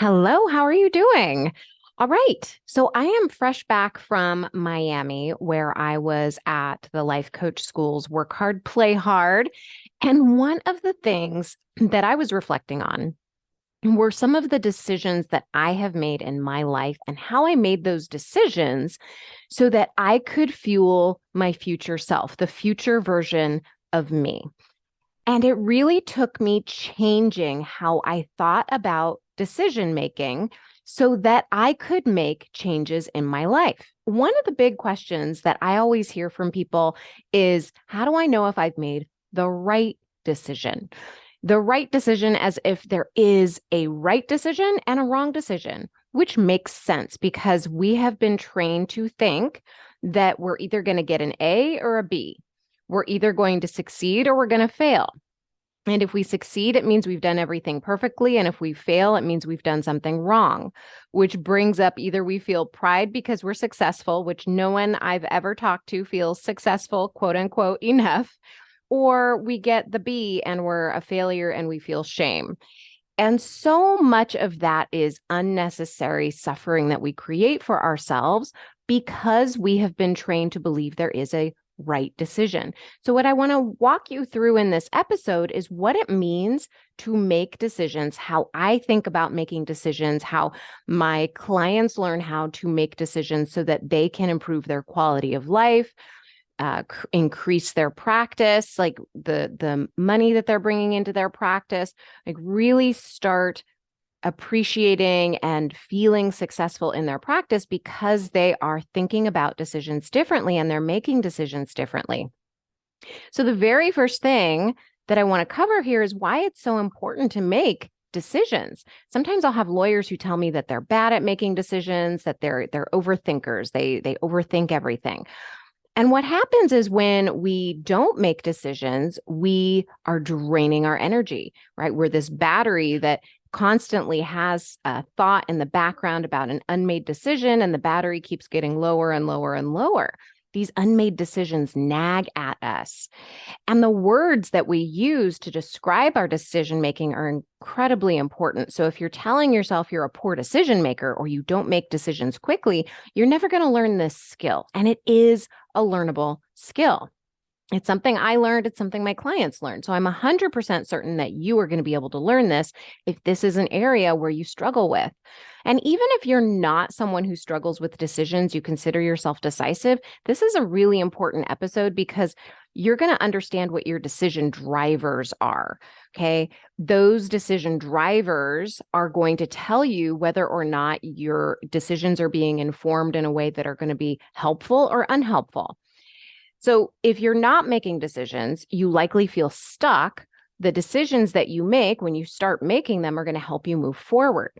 Hello, how are you doing? All right. So I am fresh back from Miami, where I was at the life coach schools, work hard, play hard. And one of the things that I was reflecting on were some of the decisions that I have made in my life and how I made those decisions so that I could fuel my future self, the future version of me. And it really took me changing how I thought about decision making so that I could make changes in my life. One of the big questions that I always hear from people is, how do I know if I've made the right decision? The right decision, as if there is a right decision and a wrong decision, which makes sense because we have been trained to think that we're either going to get an A or a B. We're either going to succeed or we're going to fail. And if we succeed, it means we've done everything perfectly. And if we fail, it means we've done something wrong, which brings up either we feel pride because we're successful, which no one I've ever talked to feels successful, quote unquote, enough, or we get the B and we're a failure and we feel shame. And so much of that is unnecessary suffering that we create for ourselves because we have been trained to believe there is a right decision. So, what I want to walk you through in this episode is what it means to make decisions, how I think about making decisions, how my clients learn how to make decisions so that they can improve their quality of life, increase their practice, like the money that they're bringing into their practice, like really start appreciating and feeling successful in their practice because they are thinking about decisions differently and they're making decisions differently. So the very first thing that I want to cover here is why it's so important to make decisions. Sometimes I'll have lawyers who tell me that they're bad at making decisions, that they're overthinkers. They overthink everything. And what happens is when we don't make decisions, we are draining our energy, right? We're this battery that constantly has a thought in the background about an unmade decision, and the battery keeps getting lower and lower and lower. These unmade decisions nag at us. And the words that we use to describe our decision making are incredibly important. So if you're telling yourself you're a poor decision maker or you don't make decisions quickly, you're never going to learn this skill. And it is a learnable skill. It's something I learned. It's something my clients learned. So I'm 100% certain that you are going to be able to learn this if this is an area where you struggle with. And even if you're not someone who struggles with decisions, you consider yourself decisive, this is a really important episode because you're going to understand what your decision drivers are. Okay. Those decision drivers are going to tell you whether or not your decisions are being informed in a way that are going to be helpful or unhelpful. So if you're not making decisions, you likely feel stuck. The decisions that you make when you start making them are going to help you move forward.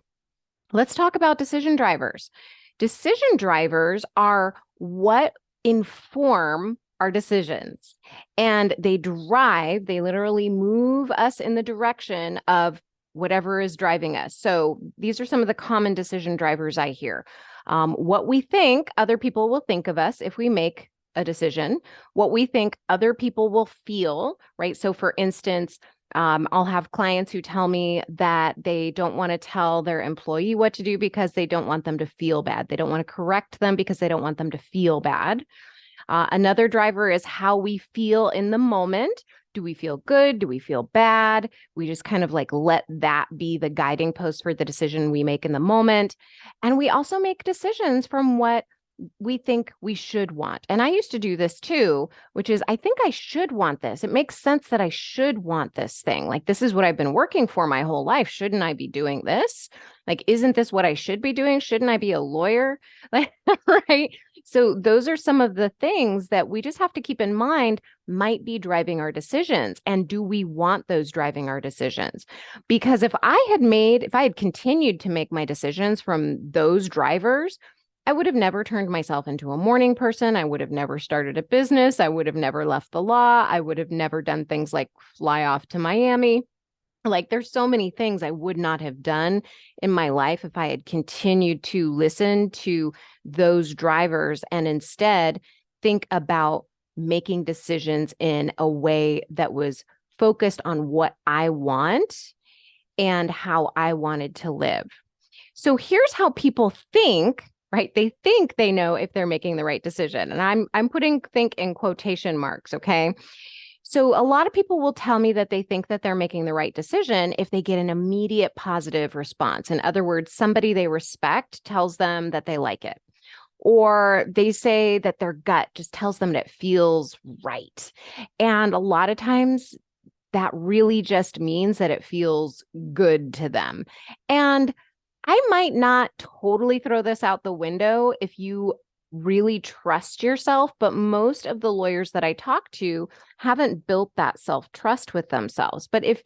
Let's talk about decision drivers. Decision drivers are what inform our decisions, and they literally move us in the direction of whatever is driving us. So these are some of the common decision drivers I hear. What we think other people will think of us if we make a decision, what we think other people will feel, right? So for instance, I'll have clients who tell me that they don't want to tell their employee what to do because they don't want them to feel bad. They don't want to correct them because they don't want them to feel bad. Another driver is how we feel in the moment. Do we feel good? Do we feel bad? We just kind of like let that be the guiding post for the decision we make in the moment. And we also make decisions from what we think we should want. And I used to do this too, which is I think I should want this. It makes sense that I should want this thing. Like, this is what I've been working for my whole life. Shouldn't I be doing this? Like, isn't this what I should be doing? Shouldn't I be a lawyer? Like, right? So those are some of the things that we just have to keep in mind might be driving our decisions. And do we want those driving our decisions? Because if I had continued to make my decisions from those drivers, I would have never turned myself into a morning person. I would have never started a business. I would have never left the law. I would have never done things like fly off to Miami. Like, there's so many things I would not have done in my life if I had continued to listen to those drivers and instead think about making decisions in a way that was focused on what I want and how I wanted to live. So here's how people think, right? They think they know if they're making the right decision. And I'm putting think in quotation marks, okay? So a lot of people will tell me that they think that they're making the right decision if they get an immediate positive response. In other words, somebody they respect tells them that they like it. Or they say that their gut just tells them that it feels right. And a lot of times that really just means that it feels good to them. And I might not totally throw this out the window if you really trust yourself, but most of the lawyers that I talk to haven't built that self-trust with themselves. But if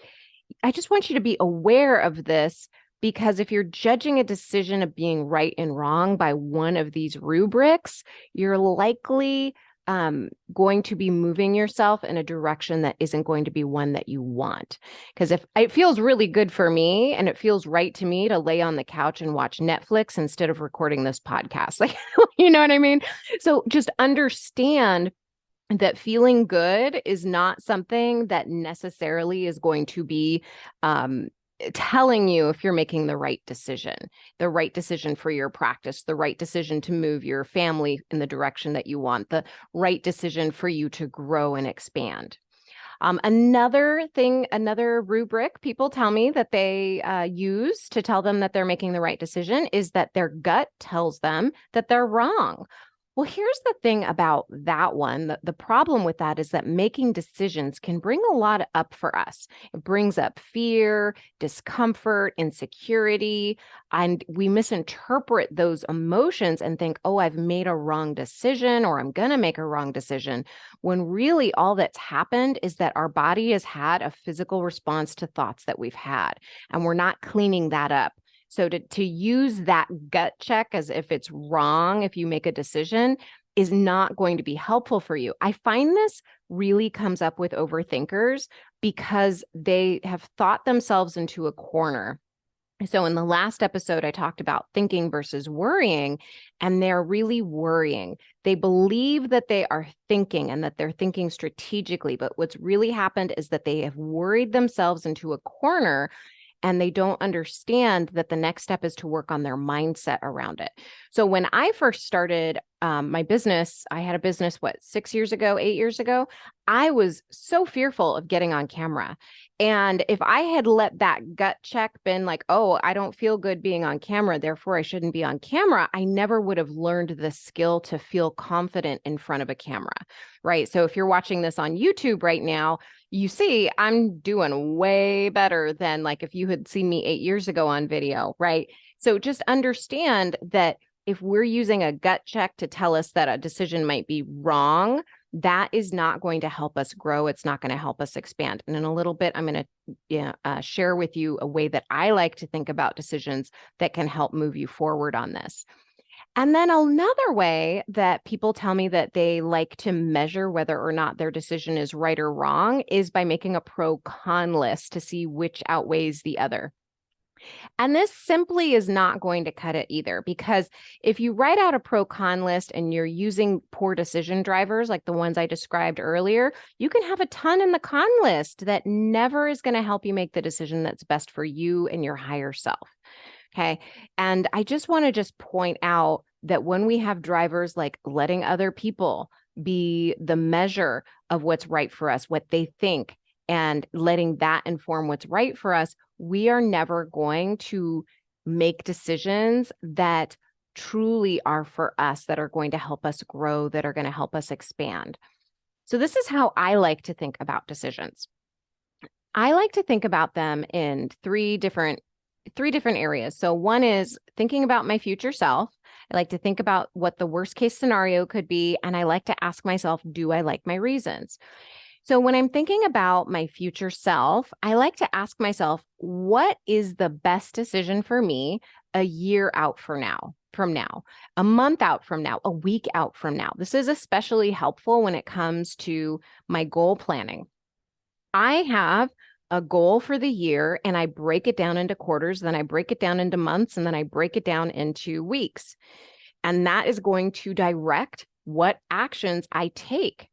I just want you to be aware of this, because if you're judging a decision of being right and wrong by one of these rubrics, you're likely going to be moving yourself in a direction that isn't going to be one that you want. Because if it feels really good for me and it feels right to me to lay on the couch and watch Netflix instead of recording this podcast, like, you know what I mean? So just understand that feeling good is not something that necessarily is going to be telling you if you're making the right decision for your practice, the right decision to move your family in the direction that you want, the right decision for you to grow and expand. Another rubric people tell me that they use to tell them that they're making the right decision is that their gut tells them that they're wrong. Well, here's the thing about that one. The problem with that is that making decisions can bring a lot up for us. It brings up fear, discomfort, insecurity, and we misinterpret those emotions and think, oh, I've made a wrong decision or I'm going to make a wrong decision, when really all that's happened is that our body has had a physical response to thoughts that we've had, and we're not cleaning that up. So to use that gut check as if it's wrong, if you make a decision, is not going to be helpful for you. I find this really comes up with overthinkers because they have thought themselves into a corner. So in the last episode, I talked about thinking versus worrying, and they're really worrying. They believe that they are thinking and that they're thinking strategically, but what's really happened is that they have worried themselves into a corner, and they don't understand that the next step is to work on their mindset around it. So when I first started my business, I had a business, 6 years ago, 8 years ago, I was so fearful of getting on camera. And if I had let that gut check been like, oh, I don't feel good being on camera, therefore I shouldn't be on camera, I never would have learned the skill to feel confident in front of a camera, right? So if you're watching this on YouTube right now, you see I'm doing way better than like if you had seen me 8 years ago on video, right? So just understand that if we're using a gut check to tell us that a decision might be wrong, that is not going to help us grow. It's not going to help us expand. And in a little bit, I'm going to share with you a way that I like to think about decisions that can help move you forward on this. And then another way that people tell me that they like to measure whether or not their decision is right or wrong is by making a pro-con list to see which outweighs the other. And this simply is not going to cut it either, because if you write out a pro-con list and you're using poor decision drivers like the ones I described earlier, you can have a ton in the con list that never is going to help you make the decision that's best for you and your higher self. Okay. And I just want to point out that when we have drivers like letting other people be the measure of what's right for us, what they think, and letting that inform what's right for us, we are never going to make decisions that truly are for us, that are going to help us grow, that are going to help us expand. So this is how I like to think about decisions. I like to think about them in three different areas. So one is thinking about my future self. I like to think about what the worst case scenario could be. And I like to ask myself, do I like my reasons? So when I'm thinking about my future self, I like to ask myself, what is the best decision for me a year out from now, a month out from now, a week out from now? This is especially helpful when it comes to my goal planning. I have a goal for the year and I break it down into quarters, then I break it down into months, and then I break it down into weeks. And that is going to direct what actions I take.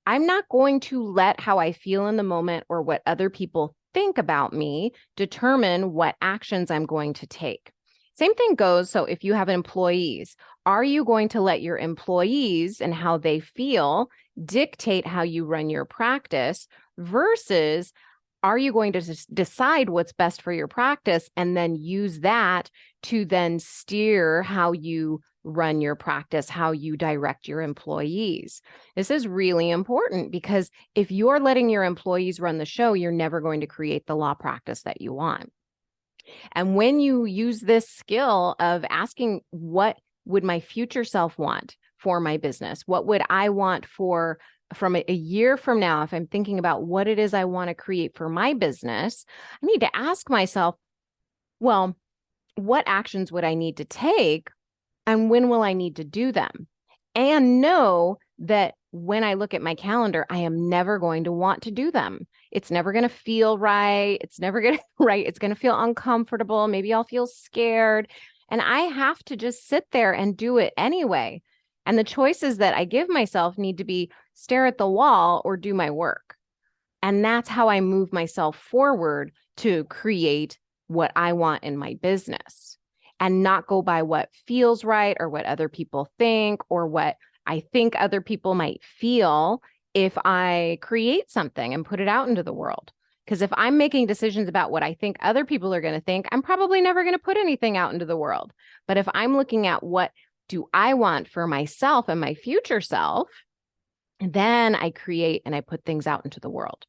I'm not going to let how I feel in the moment or what other people think about me determine what actions I'm going to take. Same thing goes. So if you have employees, are you going to let your employees and how they feel dictate how you run your practice versus are you going to decide what's best for your practice and then use that to then steer how you run your practice, how you direct your employees? This is really important because if you're letting your employees run the show, you're never going to create the law practice that you want. And when you use this skill of asking, what would my future self want for my business? What would I want from a year from now? If I'm thinking about what it is I want to create for my business, I need to ask myself, well, what actions would I need to take and when will I need to do them? And know that when I look at my calendar, I am never going to want to do them. It's never going to feel right. It's never going to right. It's going to feel uncomfortable. Maybe I'll feel scared. And I have to just sit there and do it anyway. And the choices that I give myself need to be stare at the wall or do my work. And that's how I move myself forward to create what I want in my business and not go by what feels right or what other people think or what I think other people might feel if I create something and put it out into the world. Because if I'm making decisions about what I think other people are going to think, I'm probably never going to put anything out into the world. But if I'm looking at what do I want for myself and my future self, then I create and I put things out into the world.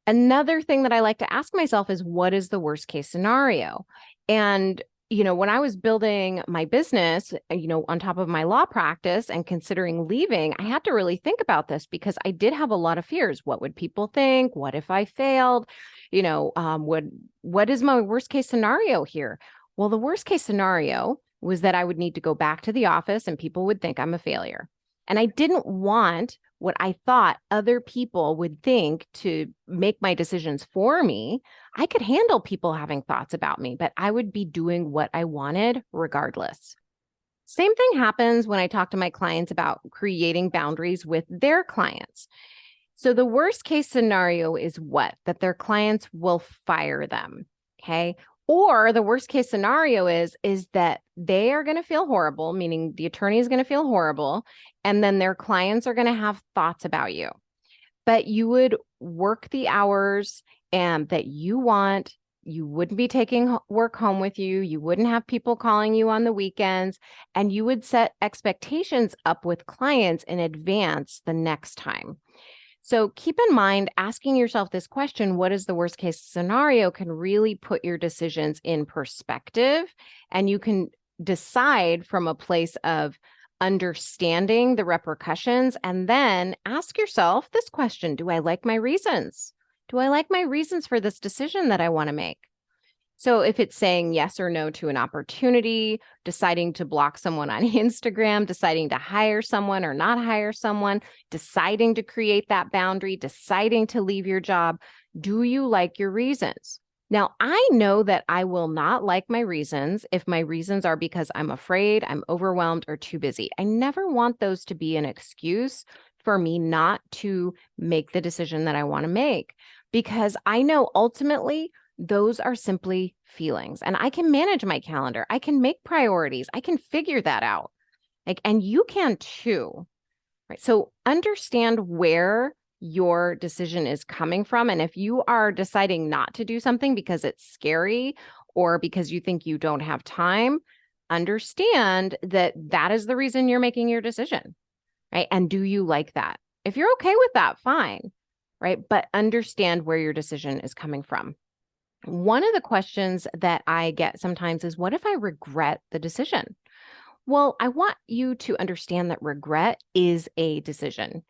Another thing that I like to ask myself is, what is the worst case scenario? And when I was building my business, on top of my law practice and considering leaving, I had to really think about this because I did have a lot of fears. What would people think? What if I failed? What is my worst case scenario here? Well, the worst case scenario was that I would need to go back to the office and people would think I'm a failure. And I didn't want what I thought other people would think to make my decisions for me. I could handle people having thoughts about me, but I would be doing what I wanted regardless. Same thing happens when I talk to my clients about creating boundaries with their clients. So the worst case scenario is what? That their clients will fire them. Okay. Or the worst case scenario is that they are going to feel horrible, meaning the attorney is going to feel horrible, and then their clients are going to have thoughts about you. But you would work the hours and that you want. You wouldn't be taking work home with you. You wouldn't have people calling you on the weekends, and you would set expectations up with clients in advance the next time. So keep in mind, asking yourself this question, what is the worst case scenario, can really put your decisions in perspective, and you can decide from a place of understanding the repercussions, and then ask yourself this question, do I like my reasons? Do I like my reasons for this decision that I want to make? So if it's saying yes or no to an opportunity, deciding to block someone on Instagram, deciding to hire someone or not hire someone, deciding to create that boundary, deciding to leave your job, do you like your reasons? Now, I know that I will not like my reasons if my reasons are because I'm afraid, I'm overwhelmed, or too busy. I never want those to be an excuse for me not to make the decision that I want to make, because I know ultimately those are simply feelings, and I can manage my calendar. I can make priorities. I can figure that out. And you can too, right? So understand where your decision is coming from. And if you are deciding not to do something because it's scary or because you think you don't have time, understand that that is the reason you're making your decision, right? And do you like that? If you're okay with that, fine, right? But understand where your decision is coming from. One of the questions that I get sometimes is, what if I regret the decision? Well, I want you to understand that regret is a decision,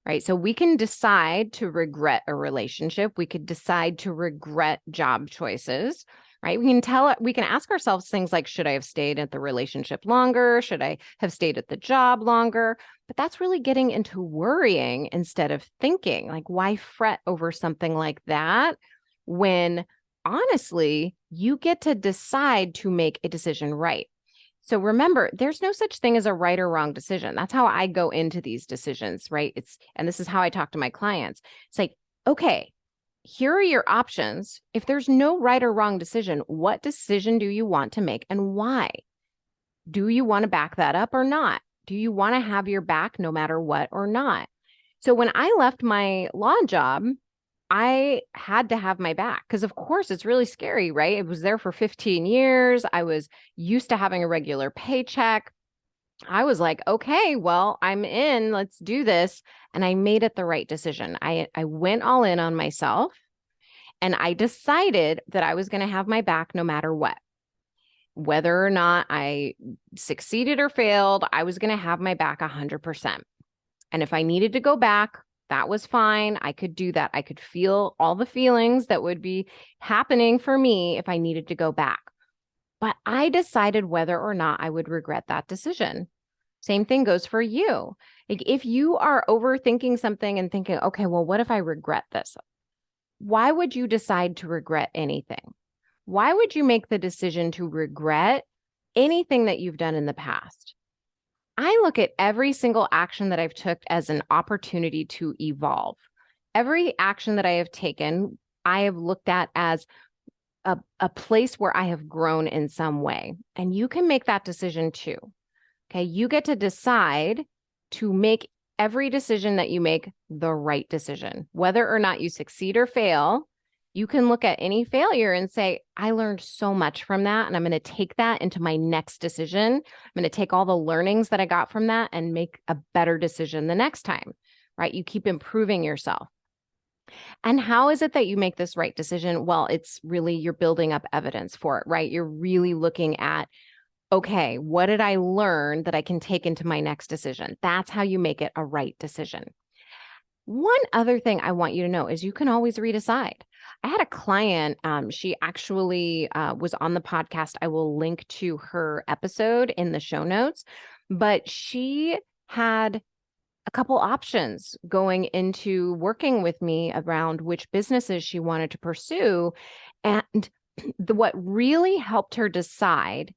right? So we can decide to regret a relationship. We could decide to regret job choices, right? We can ask ourselves things like, should I have stayed at the relationship longer? Should I have stayed at the job longer? But that's really getting into worrying instead of thinking. Like, why fret over something like that when honestly, you get to decide to make a decision right? So remember, there's no such thing as a right or wrong decision. That's how I go into these decisions, right? And this is how I talk to my clients. It's like, okay, here are your options. If there's no right or wrong decision, what decision do you want to make and why? Do you want to back that up or not? Do you want to have your back no matter what or not? So when I left my law job, I had to have my back because, of course, it's really scary, right? It was there for 15 years. I was used to having a regular paycheck. I was like, okay, well, I'm in, let's do this. And I made it the right decision. I went all in on myself and I decided that I was going to have my back no matter what. Whether or not I succeeded or failed, I was going to have my back 100%. And if I needed to go back, that was fine. I could do that. I could feel all the feelings that would be happening for me if I needed to go back. But I decided whether or not I would regret that decision. Same thing goes for you. Like if you are overthinking something and thinking, okay, well, what if I regret this? Why would you decide to regret anything? Why would you make the decision to regret anything that you've done in the past? I look at every single action that I've took as an opportunity to evolve. Every action that I have taken, I have looked at as a place where I have grown in some way. And you can make that decision too. Okay. You get to decide to make every decision that you make the right decision, whether or not you succeed or fail. You can look at any failure and say, I learned so much from that, and I'm going to take that into my next decision. I'm going to take all the learnings that I got from that and make a better decision the next time, right? You keep improving yourself. And how is it that you make this right decision? Well, it's really, you're building up evidence for it, right? You're really looking at, okay, what did I learn that I can take into my next decision? That's how you make it a right decision. One other thing I want you to know is you can always redecide. I had a client, she actually was on the podcast. I will link to her episode in the show notes, but she had a couple options going into working with me around which businesses she wanted to pursue. And what really helped her decide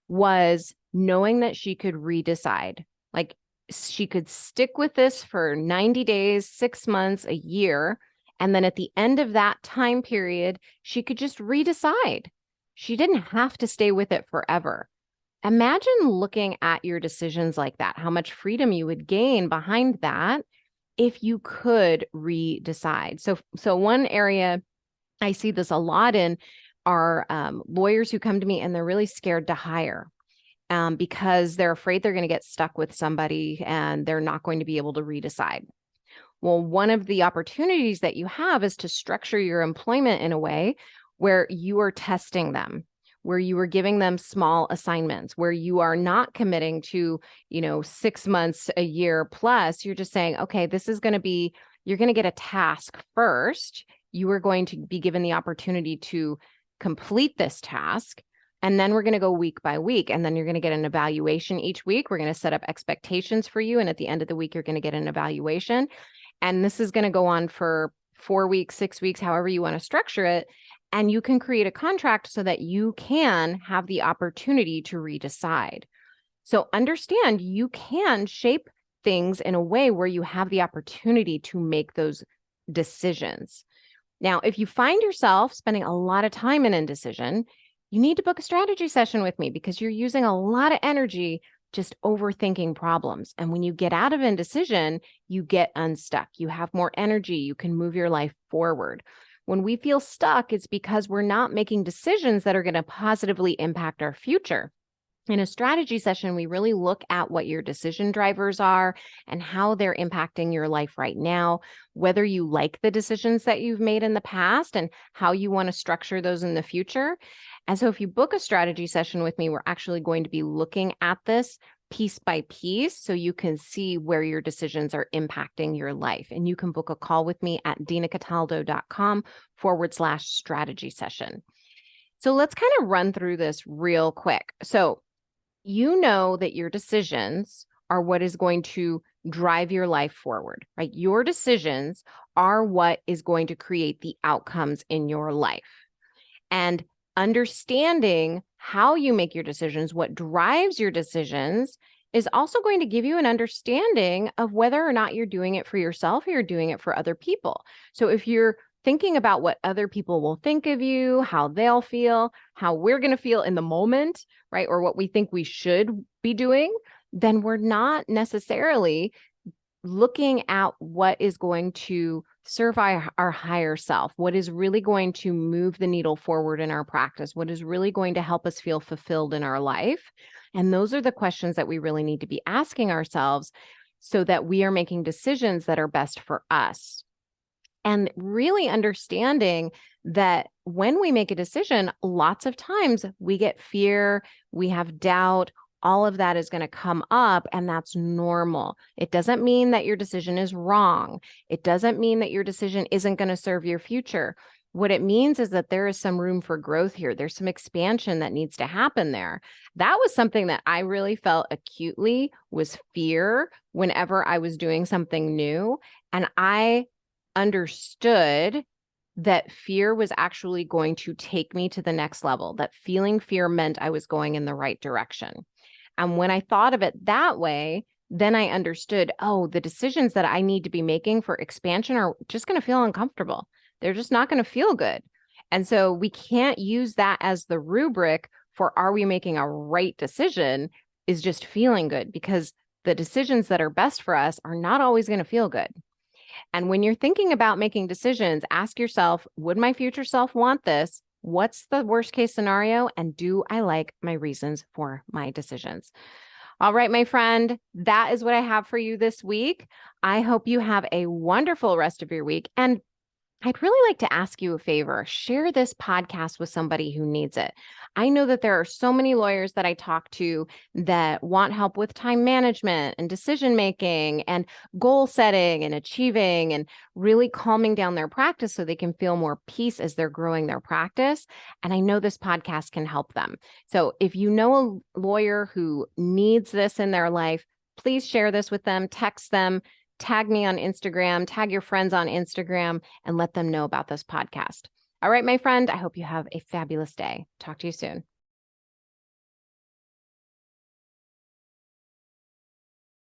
was knowing that she could redecide. Like she could stick with this for 90 days, 6 months, a year. And then at the end of that time period, she could just redecide. She didn't have to stay with it forever. Imagine looking at your decisions like that, how much freedom you would gain behind that if you could redecide. So one area I see this a lot in are lawyers who come to me and they're really scared to hire because they're afraid they're going to get stuck with somebody and they're not going to be able to redecide. Well, one of the opportunities that you have is to structure your employment in a way where you are testing them, where you are giving them small assignments, where you are not committing to, 6 months, a year plus. You're just saying, okay, this is going to be, you're going to get a task first. You are going to be given the opportunity to complete this task. And then we're going to go week by week. And then you're going to get an evaluation each week. We're going to set up expectations for you. And at the end of the week, you're going to get an evaluation. And this is going to go on for 4 weeks, 6 weeks, however you want to structure it. And you can create a contract so that you can have the opportunity to redecide. So understand you can shape things in a way where you have the opportunity to make those decisions. Now, if you find yourself spending a lot of time in indecision, you need to book a strategy session with me because you're using a lot of energy just overthinking problems. And when you get out of indecision, you get unstuck. You have more energy. You can move your life forward. When we feel stuck, it's because we're not making decisions that are going to positively impact our future. In a strategy session, we really look at what your decision drivers are and how they're impacting your life right now, whether you like the decisions that you've made in the past and how you want to structure those in the future. And so if you book a strategy session with me, we're actually going to be looking at this piece by piece so you can see where your decisions are impacting your life. And you can book a call with me at dinacataldo.com/strategy session. So let's kind of run through this real quick. So you know that your decisions are what is going to drive your life forward, right? Your decisions are what is going to create the outcomes in your life. And understanding how you make your decisions, what drives your decisions, is also going to give you an understanding of whether or not you're doing it for yourself or you're doing it for other people. So if you're thinking about what other people will think of you, how they'll feel, how we're going to feel in the moment, right? Or what we think we should be doing, then we're not necessarily looking at what is going to serve our higher self, what is really going to move the needle forward in our practice, what is really going to help us feel fulfilled in our life. And those are the questions that we really need to be asking ourselves so that we are making decisions that are best for us. And really understanding that when we make a decision, lots of times we get fear, we have doubt, all of that is going to come up, and that's normal. It doesn't mean that your decision is wrong. It doesn't mean that your decision isn't going to serve your future. What it means is that there is some room for growth here. There's some expansion that needs to happen there. That was something that I really felt acutely, was fear whenever I was doing something new. And I understood that fear was actually going to take me to the next level, that feeling fear meant I was going in the right direction. And when I thought of it that way, then I understood, oh, the decisions that I need to be making for expansion are just going to feel uncomfortable. They're just not going to feel good. And so we can't use that as the rubric for are we making a right decision, is just feeling good, because the decisions that are best for us are not always going to feel good. And when you're thinking about making decisions, ask yourself, would my future self want this? What's the worst case scenario? And do I like my reasons for my decisions? All right, my friend, that is what I have for you this week. I hope you have a wonderful rest of your week. And I'd really like to ask you a favor. Share this podcast with somebody who needs it. I know that there are so many lawyers that I talk to that want help with time management and decision making and goal setting and achieving and really calming down their practice so they can feel more peace as they're growing their practice. And I know this podcast can help them. So if you know a lawyer who needs this in their life, please share this with them, text them, tag me on Instagram, tag your friends on Instagram, and let them know about this podcast. All right, my friend, I hope you have a fabulous day. Talk to you soon.